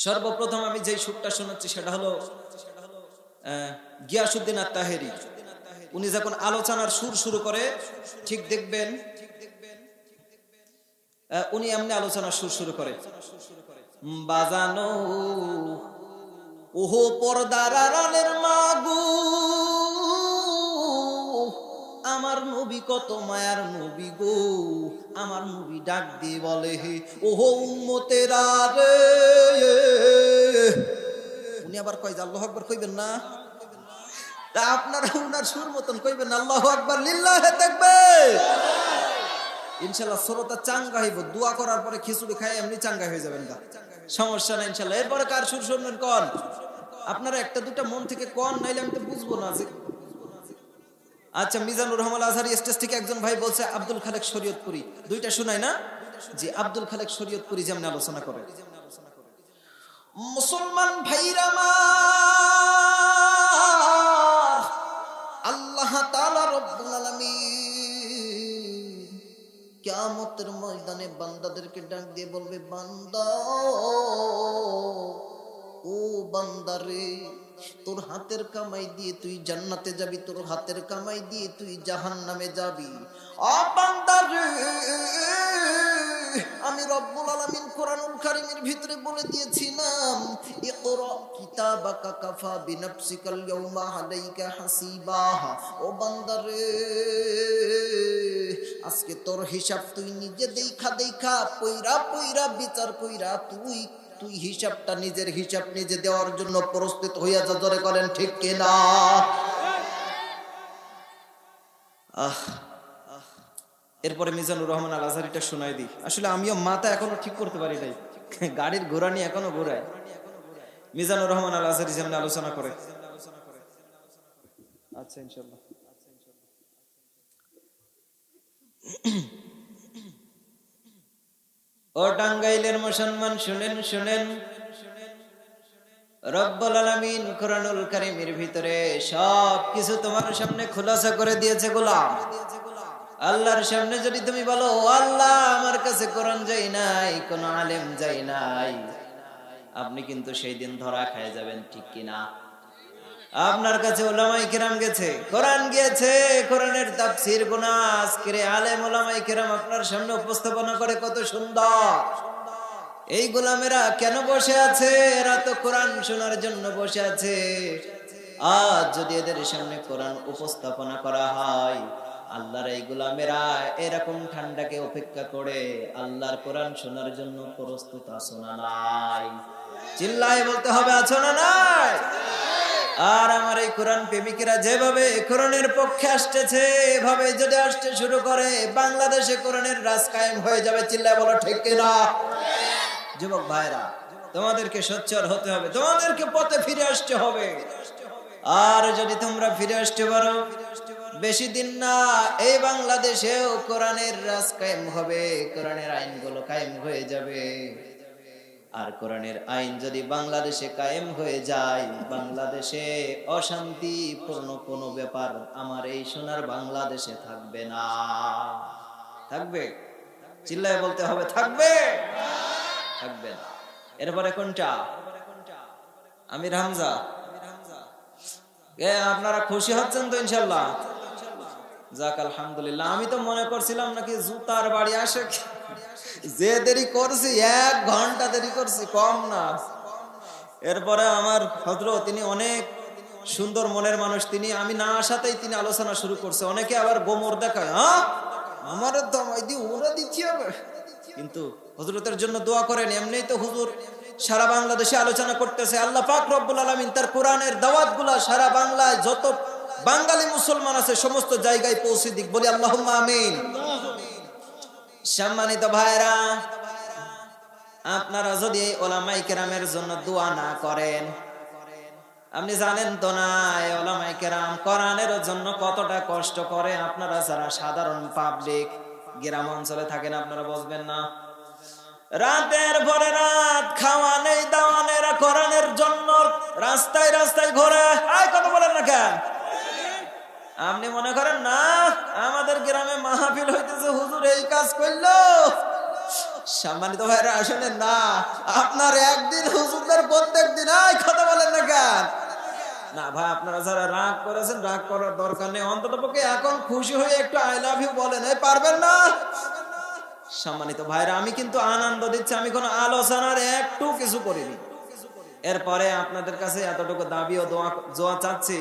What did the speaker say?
সর্বপ্রথম আমি যেই সুরটা শোনাচ্ছি সেটা হলো গিয়াসউদ্দিন আত-তাহেরি। উনি যখন আলোচনার সুর শুরু করে ঠিক দেখবেন উনি এমনি আলোচনার সুর শুরু করে, বাজানো ওহো পর্দার আড়ালের মাগো, আমার নবী কত মায়ার নবী গো, আমার নবী ডাক দিয়ে বলে হে ওহো উম্মতেরা রে। উনি আবার কয় যে আল্লাহু আকবার কইবেন না, তা আপনারা উনার সুর মতন কইবেন আল্লাহু আকবার লিল্লাহি তাকবীর। ইনশাআল্লাহ শ্রোতা চাঙ্গা হইব, দোয়া করার পরে খিচুড়ি খায় এমনি চাঙ্গা হয়ে যাবেন গা, সমস্যা নাই ইনশাআল্লাহ। এরপরে কার সুর শুনবেন কোন? আপনারা একটা দুটা মন থেকে কোন, নাইলে আমি তো বুঝবো না যে। আচ্ছা, মিজানুর রহমান আজহারি স্টেজ থেকে একজন ভাই বলছে আব্দুল খালেক শরীয়তপুরি, দুইটা শুনাই না? জি, আব্দুল খালেক শরীয়তপুরি যেমন আলোচনা করে। মুসলমান ভাইরা আমার, আল্লাহ তাআলা রব্বুল আলামিন কিয়ামতের ময়দানে বান্দাদেরকে ডাক দিয়ে বলবে, বান্দা ও বান্দা রে, তোর হাতের কামাই দিয়ে তুই জান্নাতে যাবি, তোর হাতের কামাই দিয়ে তুই জাহান্নামে যাবি। ও বান্দা রে, আমি রব্বুল আলামিন কোরআনুল কারীমের ভিতরে বলে দিয়েছিলাম, ইকরা কিতাবাকা কাফা বিনাফসিকাল ইয়াউমা আলাইকা হাসিবা। ও বান্দা রে, আজকে তোর হিসাব তুই নিজে দেখা দেখা পয়রা পয়রা বিচার কইরা তুই হিসাবটা, নিজের হিসাব নিজে দেওয়ার জন্য প্রস্তুত হইয়া যা। ধরে করেন ঠিক কিনা? এরপরে মিজানুর রহমান আল আজহারিটা শোনাই দিই। আসলে আমিও মাথা এখনো ঠিক করতে পারি নাই, গাড়ির ঘোড়া নিয়ে এখনো ঘোরায়। মিজানুর রহমান আল আজহারি যেমন আলোচনা করে। আচ্ছা, ইনশাআল্লাহ। ও টাঙ্গাইলের মুসলমান শুনেন শুনেন, রব্বুল আলামিন কোরআনুল কারীমের ভিতরে সব কিছু তোমার সামনে খুলাসা করে দিয়েছে গোলাম। আল্লাহর সামনে যদি তুমি বলো আল্লাহ আমার কাছে কোরআন যাই নাই, কোন আলেম যাই নাই, আপনি কিন্তু সেই দিন ধরা খেয়ে যাবেন, ঠিক কিনা? আপনার কাছে উলামায়ে কিরাম গেছে, কোরআন গিয়েছে, কোরআনের তাফসীর গুনাহ আজকের আলেম উলামায়ে কিরাম আপনার সামনে উপস্থাপনা করে, কত সুন্দর। এই গোলামেরা কেন বসে আছে? এরা তো কোরআন শোনার জন্য বসে আছে। আজ যদি এদের সামনে কোরআন উপস্থাপনা করা হয়, আল্লাহর এই গোলামেরা এরকম ঠান্ডাকে উপেক্ষা করে আল্লাহর কোরআন শোনার জন্য প্রস্তুত আছো না নাই? চিল্লায় বলতে হবে, আছো না নাই? আর আমার এই কোরআন প্রেমিকেরা যেভাবে কোরআনের পক্ষে আসতেছে, এভাবে যদি আসতে শুরু করে, বাংলাদেশে কোরআনের রাজ কায়েম হয়ে যাবে। চিল্লায় বলো ঠিক কিনা? যুবক ভাইরা, তোমাদেরকে সোচ্চার হতে হবে, তোমাদেরকে পথে ফিরে আসতে হবে। আর যদি তোমরা ফিরে আসতে পারো, বেশি দিন না, এই বাংলাদেশেও কোরআনের রাজ কায়েম হবে, কোরআনের আইনগুলো কায়েম হয়ে যাবে। আর কোরআনের আইন যদি বাংলাদেশে কায়েম হয়ে যায়, বাংলাদেশে অশান্তিপূর্ণ কোনো ব্যাপার আমার এই সোনার বাংলাদেশে থাকবে না। থাকবে? চিল্লায় বলতে হবে, থাকবে? থাকবে না। এরপরে কোনটা? আমির হামজা। আপনারা খুশি হচ্ছেন তো ইনশাআল্লাহ? যাক, আলহামদুলিল্লাহ। আমি তো মনে করছিলাম নাকি জুতার বাড়ি আসে, যে দেরি করছি 1 ঘন্টা দেরি করছি, কম না। এরপরে আমার হযরত, তিনি অনেক সুন্দর মনের মানুষ, তিনি আমি না আসাতেই তিনি আলোচনা শুরু করছে। অনেকে আবার গোমর দেখায়, হ্যাঁ আমার দমাই দি ওরা দিচ্ছি হবে, কিন্তু হুজুরদের জন্য দোয়া করেন। এমনিই তো হুজুর সারা বাংলাদেশে আলোচনা করতেছে। আল্লাহ পাক রব্বুল আলামিন তার কোরআনের দাওয়াতগুলা সারা বাংলায় যত বাঙালি মুসলমান আছে সমস্ত জায়গায় পৌঁছে দিক, বলি আল্লাহুম্মা আমিন। সম্মানিত ভাইরা, আপনারা যদি এই উলামায়ে কেরামের জন্য দোয়া না করেন, আপনি জানেন তো না এই উলামায়ে কেরাম কোরআনের জন্য কতটা কষ্ট করে। আপনারা যারা সাধারণ পাবলিক গ্রাম অঞ্চলে থাকেন, আপনারা বুঝবেন না। রাতের পরে রাত, খাওয়া নেই দাওয়া নেই, কোরআনের জন্য রাস্তায় রাস্তায় ঘোরে। কথা বলেন না কেন? আপনি মনে করেন না আমাদের গ্রামে মাহফিল হইতেছে, হুজুর এই কাজ করলো। সম্মানিত ভাইরা, আসলে না, আপনার একদিন হুজুরদের না ভাই, আপনারা যারা রাগ করেছেন, রাগ করার দরকার নেই, অন্তত পক্ষে এখন খুশি হয়ে একটু আই লাভ ইউ বলেন। এই পারবেন না? সম্মানিত ভাইরা, আমি কিন্তু আনন্দ দিচ্ছি, আমি কোনো আলোচনার একটু কিছু করিনি। এরপরে আপনাদের কাছে এতটুকু দাবি ও দোয়া চাচ্ছি,